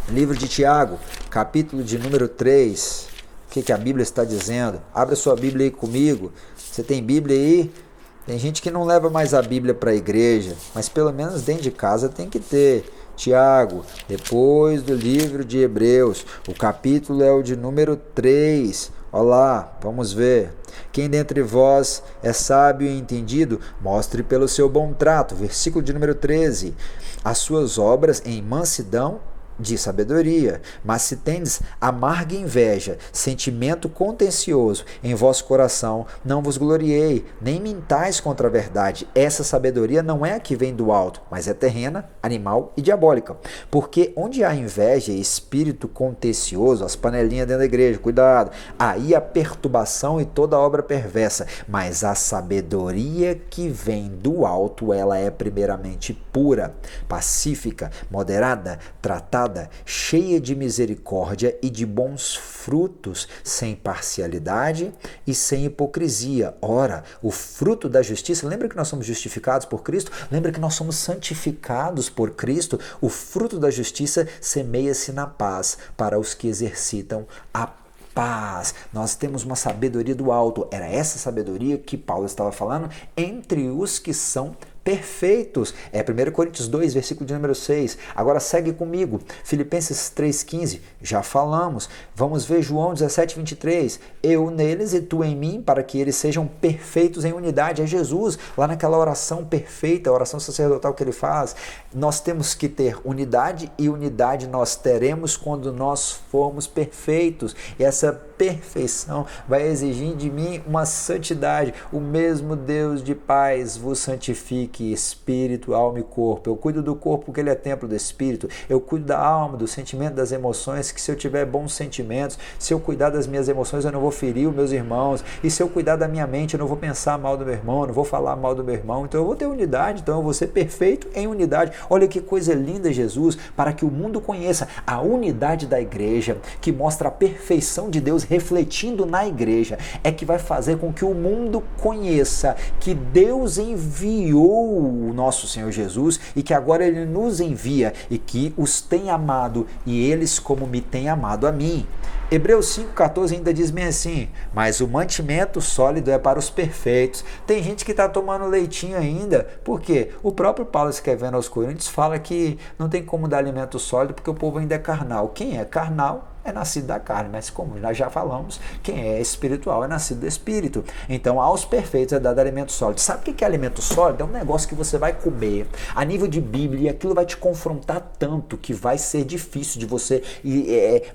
Livro de Tiago, capítulo de número 3. O que a Bíblia está dizendo? Abra sua Bíblia aí comigo. Você tem Bíblia aí? Tem gente que não leva mais a Bíblia para a igreja, mas pelo menos dentro de casa tem que ter. Tiago, depois do livro de Hebreus, o capítulo é o de número 3. Olha lá, vamos ver. Quem dentre vós é sábio e entendido, mostre pelo seu bom trato. Versículo de número 13. As suas obras em mansidão de sabedoria, mas se tendes amarga inveja, sentimento contencioso em vosso coração, não vos gloriei, nem mintais contra a verdade. Essa sabedoria não é a que vem do alto, mas é terrena, animal e diabólica. Porque onde há inveja e espírito contencioso, as panelinhas dentro da igreja, cuidado, aí a perturbação e toda obra perversa, mas a sabedoria que vem do alto, ela é primeiramente pura, pacífica, moderada, tratada, cheia de misericórdia e de bons frutos, sem parcialidade e sem hipocrisia. Ora, o fruto da justiça, lembra que nós somos justificados por Cristo? Lembra que nós somos santificados por Cristo? O fruto da justiça semeia-se na paz para os que exercitam a paz. Nós temos uma sabedoria do alto. Era essa sabedoria que Paulo estava falando entre os que são perfeitos. É 1 Coríntios 2, versículo de número 6. Agora segue comigo. Filipenses 3,15. Já falamos. Vamos ver João 17, 23. Eu neles e tu em mim, para que eles sejam perfeitos em unidade. É Jesus, lá naquela oração perfeita, a oração sacerdotal que ele faz. Nós temos que ter unidade, e unidade nós teremos quando nós formos perfeitos. E essa perfeição vai exigir de mim uma santidade. O mesmo Deus de paz vos santifique, espírito, alma e corpo. Eu cuido do corpo porque ele é templo do espírito. Eu cuido da alma, do sentimento, das emoções, que se eu tiver bons sentimentos, se eu cuidar das minhas emoções, eu não vou ferir os meus irmãos. E se eu cuidar da minha mente, eu não vou pensar mal do meu irmão, eu não vou falar mal do meu irmão. Então eu vou ter unidade, então eu vou ser perfeito em unidade. Olha que coisa linda, Jesus, para que o mundo conheça a unidade da igreja, que mostra a perfeição de Deus refletindo na igreja, é que vai fazer com que o mundo conheça que Deus enviou o nosso Senhor Jesus e que agora ele nos envia e que os tem amado e eles como me têm amado a mim. Hebreus 5,14 ainda diz bem assim: mas o mantimento sólido é para os perfeitos. Tem gente que está tomando leitinho ainda, porque o próprio Paulo, escrevendo aos Coríntios, fala que não tem como dar alimento sólido porque o povo ainda é carnal. Quem é carnal é nascido da carne, mas como nós já falamos, quem é espiritual é nascido do espírito. Então aos perfeitos é dado alimento sólido. Sabe o que é alimento sólido? É um negócio que você vai comer a nível de Bíblia, e aquilo vai te confrontar tanto que vai ser difícil de você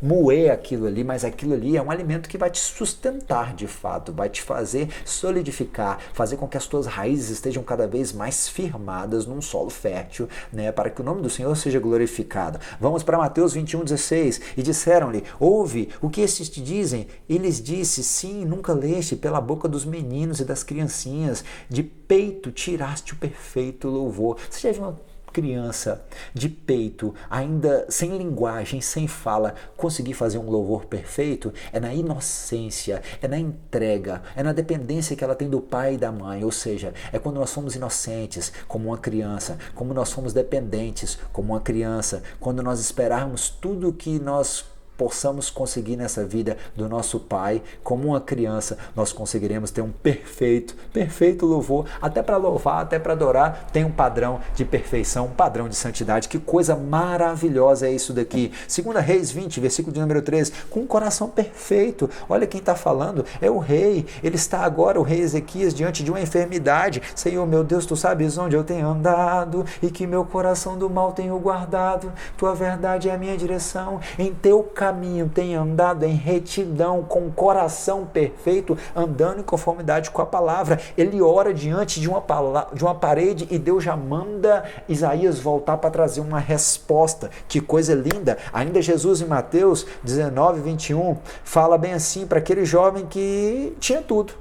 moer aquilo ali, mas aquilo ali é um alimento que vai te sustentar de fato, vai te fazer solidificar, fazer com que as tuas raízes estejam cada vez mais firmadas num solo fértil, né, para que o nome do Senhor seja glorificado. Vamos para Mateus 21,16. E disseram-lhe: ouve o que estes te dizem. E lhes disse: sim, nunca leste, pela boca dos meninos e das criancinhas de peito tiraste o perfeito louvor. Você já viu uma criança de peito, ainda sem linguagem, sem fala, conseguir fazer um louvor perfeito? É na inocência, é na entrega, é na dependência que ela tem do pai e da mãe. Ou seja, é quando nós somos inocentes como uma criança, como nós somos dependentes como uma criança, quando nós esperarmos tudo que nós possamos conseguir nessa vida do nosso Pai, como uma criança, nós conseguiremos ter um perfeito louvor. Até para louvar, até para adorar, tem um padrão de perfeição, um padrão de santidade. Que coisa maravilhosa é isso daqui. 2 Reis 20, versículo de número 13, com um coração perfeito. Olha quem está falando, é o rei. Ele está agora, o rei Ezequias, diante de uma enfermidade. Senhor, meu Deus, tu sabes onde eu tenho andado e que meu coração do mal tenho guardado. Tua verdade é a minha direção. Em teu caminho tenho andado em retidão, com coração perfeito, andando em conformidade com a palavra. Ele ora diante de uma parede e Deus já manda Isaías voltar para trazer uma resposta. Que coisa linda! Ainda Jesus, em Mateus 19, 21, fala bem assim para aquele jovem que tinha tudo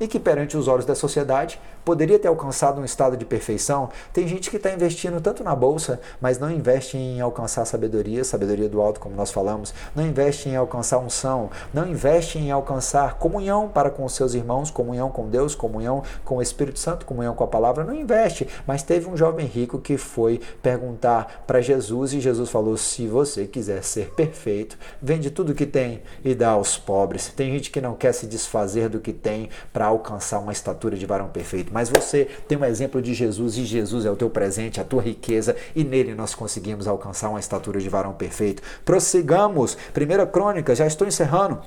e que perante os olhos da sociedade poderia ter alcançado um estado de perfeição. Tem gente que está investindo tanto na bolsa, mas não investe em alcançar sabedoria do alto, como nós falamos, não investe em alcançar unção, não investe em alcançar comunhão para com os seus irmãos, comunhão com Deus, comunhão com o Espírito Santo, comunhão com a palavra, não investe. Mas teve um jovem rico que foi perguntar para Jesus e Jesus falou: se você quiser ser perfeito, vende tudo que tem e dá aos pobres. Tem gente que não quer se desfazer do que tem para alcançar uma estatura de varão perfeito. Mas você tem um exemplo de Jesus, e Jesus é o teu presente, a tua riqueza, e nele nós conseguimos alcançar uma estatura de varão perfeito. Prossigamos. 1 Crônicas, já estou encerrando.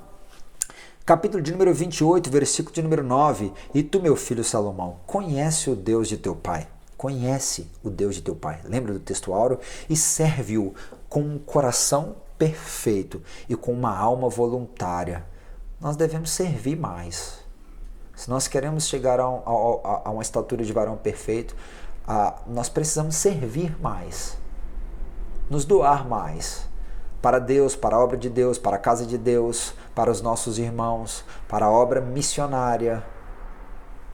Capítulo de número 28, versículo de número 9. E tu, meu filho Salomão, conhece o Deus de teu pai. Conhece o Deus de teu pai. Lembra do texto áureo? E serve-o com um coração perfeito e com uma alma voluntária. Nós devemos servir mais. Se nós queremos chegar a uma estatura de varão perfeito, nós precisamos servir mais, nos doar mais, para Deus, para a obra de Deus, para a casa de Deus, para os nossos irmãos, para a obra missionária.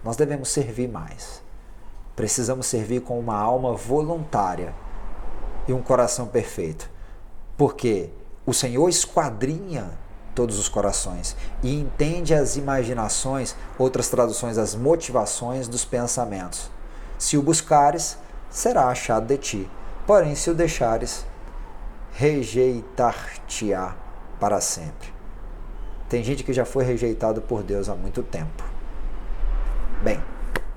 Nós devemos servir mais. Precisamos servir com uma alma voluntária e um coração perfeito, porque o Senhor esquadrinha todos os corações e entende as imaginações, outras traduções, as motivações dos pensamentos. Se o buscares, será achado de ti, porém se o deixares, rejeitar-te-á para sempre. Tem gente que já foi rejeitado por Deus há muito tempo. Bem,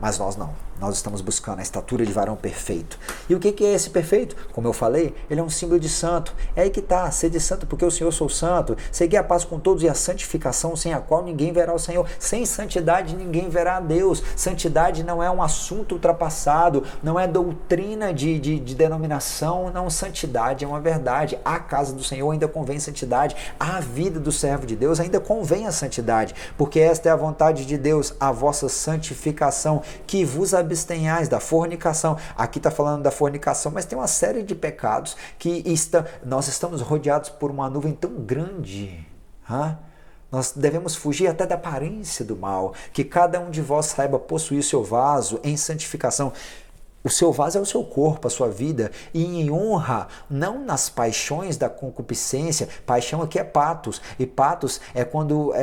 mas nós não. nós estamos buscando a estatura de varão perfeito. E o que é esse perfeito? Como eu falei, ele é um símbolo de santo. É aí que está, sede santo, porque o Senhor sou santo. Segui a paz com todos e a santificação, sem a qual ninguém verá o Senhor. Sem santidade ninguém verá a Deus. Santidade não é um assunto ultrapassado, não é doutrina de denominação, não. Santidade é uma verdade. A casa do Senhor ainda convém santidade. A vida do servo de Deus ainda convém a santidade, porque esta é a vontade de Deus, a vossa santificação, que vos abstenhais da fornicação. Aqui está falando da fornicação, mas tem uma série de pecados que nós estamos rodeados por uma nuvem tão grande. Nós devemos fugir até da aparência do mal, que cada um de vós saiba possuir seu vaso em santificação. O seu vaso é o seu corpo, a sua vida, e em honra, não nas paixões da concupiscência. Paixão aqui é patos, e patos é quando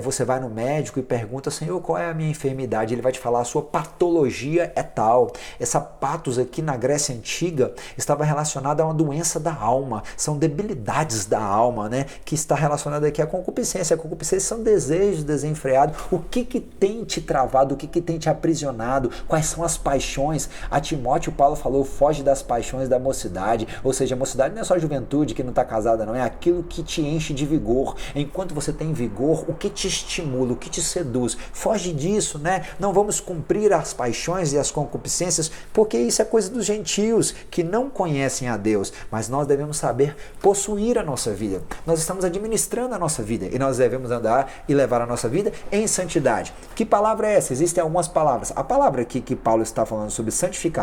você vai no médico e pergunta: Senhor, qual é a minha enfermidade? Ele vai te falar: a sua patologia é tal. Essa patos aqui na Grécia Antiga estava relacionada a uma doença da alma, são debilidades da alma, né? Que está relacionada aqui à concupiscência. A concupiscência são desejos desenfreados. O que tem te travado? O que tem te aprisionado? Quais são as paixões? A Timóteo, Paulo falou: foge das paixões da mocidade. Ou seja, a mocidade não é só a juventude que não está casada, não. É aquilo que te enche de vigor. Enquanto você tem vigor, o que te estimula, o que te seduz? Foge disso, né? Não vamos cumprir as paixões e as concupiscências, porque isso é coisa dos gentios que não conhecem a Deus. Mas nós devemos saber possuir a nossa vida. Nós estamos administrando a nossa vida e nós devemos andar e levar a nossa vida em santidade. Que palavra é essa? Existem algumas palavras. A palavra aqui que Paulo está falando sobre santificação,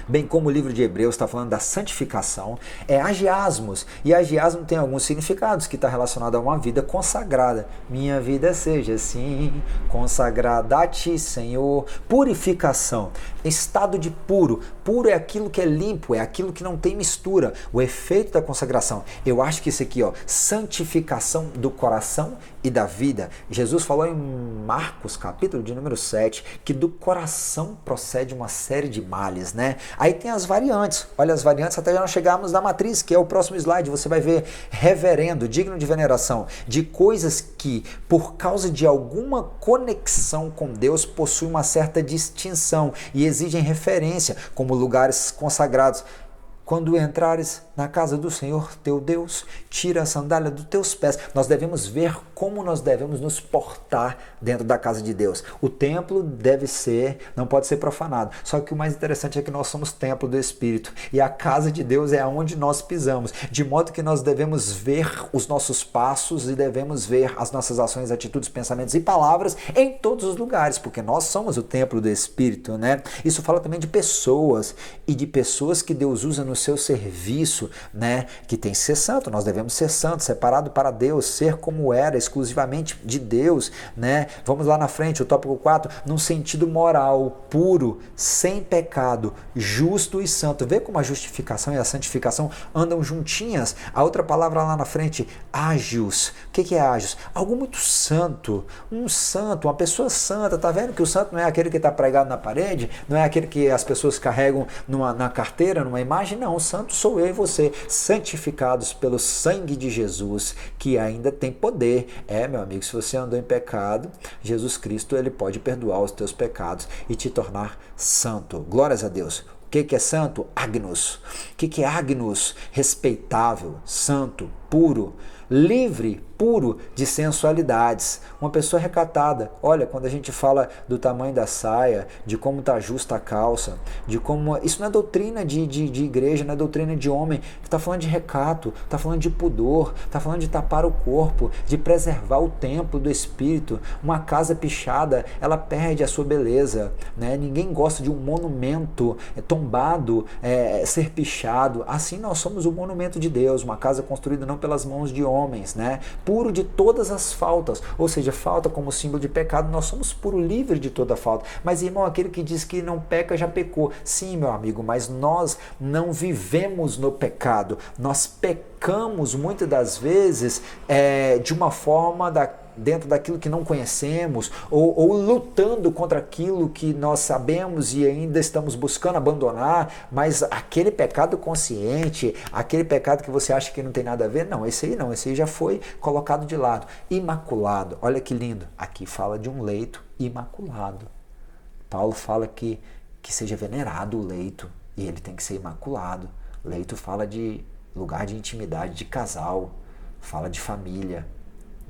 bem como o livro de Hebreus está falando da santificação, é agiasmos. E agiasmo tem alguns significados, que está relacionado a uma vida consagrada. Minha vida seja assim, consagrada a ti, Senhor. Purificação, estado de puro. Puro é aquilo que é limpo, é aquilo que não tem mistura. O efeito da consagração. Eu acho que isso aqui, santificação do coração e da vida. Jesus falou em Marcos, capítulo de número 7, que do coração procede uma série de males, né? Aí tem as variantes. Olha as variantes até nós chegarmos na matriz, que é o próximo slide. Você vai ver reverendo, digno de veneração, de coisas que, por causa de alguma conexão com Deus, possuem uma certa distinção e exigem referência, como lugares consagrados. Quando entrares na casa do Senhor teu Deus, tira a sandália dos teus pés. Nós devemos ver como nós devemos nos portar dentro da casa de Deus. O templo não pode ser profanado. Só que o mais interessante é que nós somos templo do Espírito. E a casa de Deus é onde nós pisamos. De modo que nós devemos ver os nossos passos e devemos ver as nossas ações, atitudes, pensamentos e palavras em todos os lugares, porque nós somos o templo do Espírito, né? Isso fala também de pessoas e de pessoas que Deus usa no seu serviço, né? Que tem que ser santo. Nós devemos ser santos, separado para Deus, ser como era, exclusivamente de Deus, né? Vamos lá na frente, o tópico 4, num sentido moral, puro, sem pecado, justo e santo. Vê como a justificação e a santificação andam juntinhas. A outra palavra lá na frente, ágios. O que é ágios? Algo muito santo, um santo, uma pessoa santa. Tá vendo que o santo não é aquele que está pregado na parede, não é aquele que as pessoas carregam na carteira, numa imagem? Não, o santo sou eu e você, santificados pelo sangue de Jesus, que ainda tem poder. Meu amigo, se você andou em pecado, Jesus Cristo, ele pode perdoar os teus pecados e te tornar santo. Glórias a Deus. O que é santo? Agnus. O que é agnus? Respeitável, santo, puro, livre, puro de sensualidades. Uma pessoa recatada. Olha, quando a gente fala do tamanho da saia, de como está justa a calça, de como... Isso não é doutrina de igreja, não é doutrina de homem. Está falando de recato, está falando de pudor, está falando de tapar o corpo, de preservar o templo do Espírito. Uma casa pichada, ela perde a sua beleza, né? Ninguém gosta de um monumento tombado, ser pichado. Assim nós somos o monumento de Deus, uma casa construída não pelas mãos de homens, né? Puro de todas as faltas, ou seja, falta como símbolo de pecado, nós somos puro, livre de toda falta. Mas, irmão, aquele que diz que não peca, já pecou. Sim, meu amigo, mas nós não vivemos no pecado, nós pecamos muitas das vezes de uma forma dentro daquilo que não conhecemos, ou lutando contra aquilo que nós sabemos e ainda estamos buscando abandonar, mas aquele pecado consciente, aquele pecado que você acha que não tem nada a ver, não, esse aí já foi colocado de lado. Imaculado, olha que lindo, aqui fala de um leito imaculado. Paulo fala que seja venerado o leito e ele tem que ser imaculado. Leito fala de lugar de intimidade, de casal, fala de família,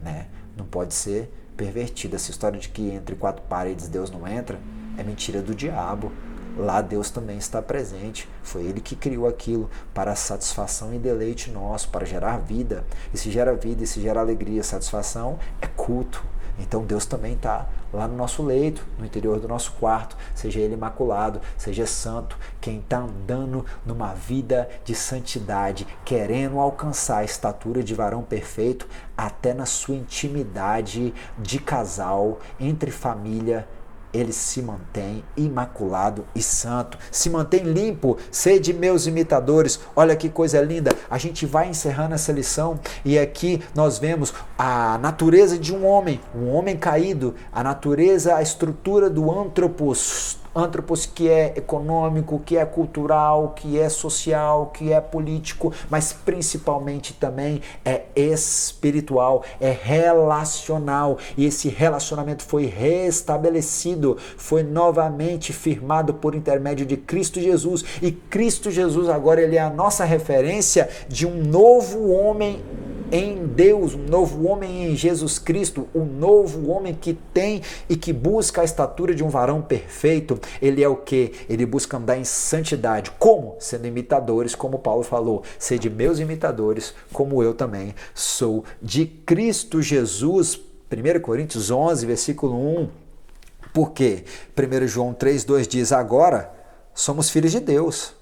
né? Não pode ser pervertida. Essa história de que entre quatro paredes Deus não entra é mentira do diabo. Lá Deus também está presente. Foi Ele que criou aquilo para satisfação e deleite nosso, para gerar vida. E se gera vida, e se gera alegria, satisfação, é culto. Então Deus também está lá no nosso leito, no interior do nosso quarto, seja Ele imaculado, seja santo. Quem está andando numa vida de santidade, querendo alcançar a estatura de varão perfeito, até na sua intimidade de casal, entre família, ele se mantém imaculado e santo, se mantém limpo. Sede meus imitadores. Olha que coisa linda. A gente vai encerrando essa lição e aqui nós vemos a natureza de um homem caído, a natureza, a estrutura do antropos que é econômico, que é cultural, que é social, que é político, mas principalmente também é espiritual, é relacional. E esse relacionamento foi restabelecido, foi novamente firmado por intermédio de Cristo Jesus. E Cristo Jesus agora ele é a nossa referência de um novo homem em Deus, um novo homem em Jesus Cristo, um novo homem que tem e que busca a estatura de um varão perfeito. Ele é o quê? Ele busca andar em santidade. Como? Sendo imitadores, como Paulo falou. Sede meus imitadores, como eu também sou de Cristo Jesus. 1 Coríntios 11, versículo 1. Por quê? 1 João 3,2 diz, agora somos filhos de Deus.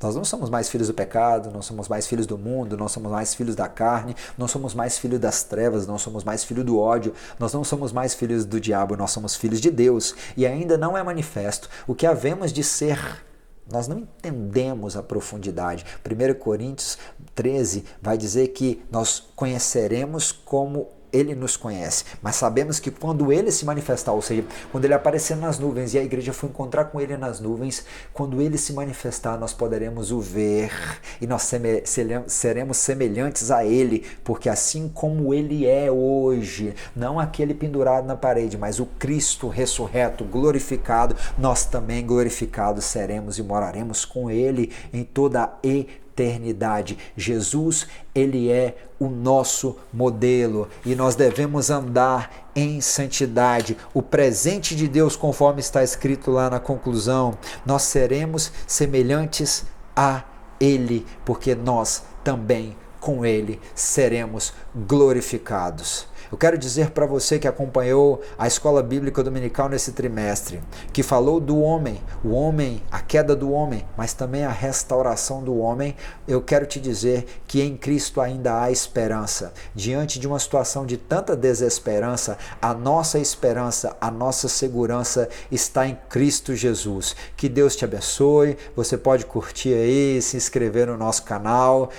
Nós não somos mais filhos do pecado, não somos mais filhos do mundo, não somos mais filhos da carne, não somos mais filhos das trevas, não somos mais filhos do ódio, nós não somos mais filhos do diabo, nós somos filhos de Deus. E ainda não é manifesto o que havemos de ser. Nós não entendemos a profundidade. 1 Coríntios 13 vai dizer que nós conheceremos como Ele nos conhece, mas sabemos que quando Ele se manifestar, ou seja, quando Ele aparecer nas nuvens e a igreja for encontrar com Ele nas nuvens, quando Ele se manifestar, nós poderemos o ver e nós seremos semelhantes a Ele, porque assim como Ele é hoje, não aquele pendurado na parede, mas o Cristo ressurreto, glorificado, nós também glorificados seremos e moraremos com Ele em toda a eternidade. Jesus, ele é o nosso modelo e nós devemos andar em santidade. O presente de Deus, conforme está escrito lá na conclusão, nós seremos semelhantes a Ele, porque nós também com Ele seremos glorificados. Eu quero dizer para você que acompanhou a Escola Bíblica Dominical nesse trimestre, que falou do homem, o homem, a queda do homem, mas também a restauração do homem, eu quero te dizer que em Cristo ainda há esperança. Diante de uma situação de tanta desesperança, a nossa esperança, a nossa segurança está em Cristo Jesus. Que Deus te abençoe, você pode curtir aí, se inscrever no nosso canal.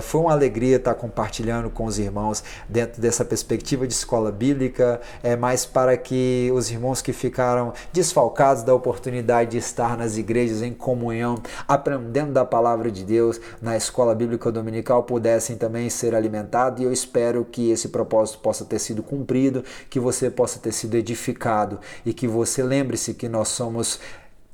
Foi uma alegria estar compartilhando com os irmãos dentro dessa perspectiva de escola bíblica, mas para que os irmãos que ficaram desfalcados da oportunidade de estar nas igrejas em comunhão, aprendendo da palavra de Deus na escola bíblica dominical, pudessem também ser alimentados, e eu espero que esse propósito possa ter sido cumprido, que você possa ter sido edificado e que você lembre-se que nós somos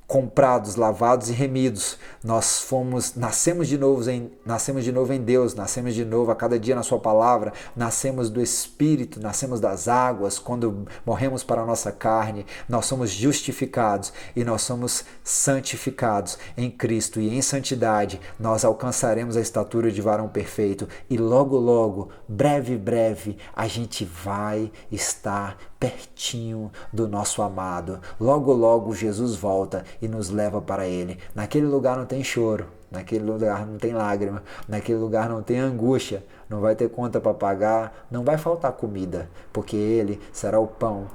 comprados, lavados e remidos. Nós nascemos de novo em Deus, nascemos de novo a cada dia na sua palavra, nascemos do Espírito, nascemos das águas. Quando morremos para a nossa carne, nós somos justificados e nós somos santificados em Cristo, e em santidade nós alcançaremos a estatura de varão perfeito, e logo, breve, a gente vai estar pertinho do nosso amado. Logo Jesus volta e nos leva para Ele. Naquele lugar não tem choro, naquele lugar não tem lágrima, naquele lugar não tem angústia, não vai ter conta para pagar, não vai faltar comida, porque Ele será o pão,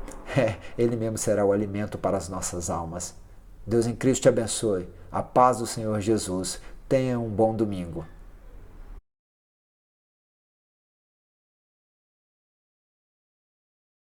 Ele mesmo será o alimento para as nossas almas. Deus em Cristo te abençoe. A paz do Senhor Jesus. Tenha um bom domingo.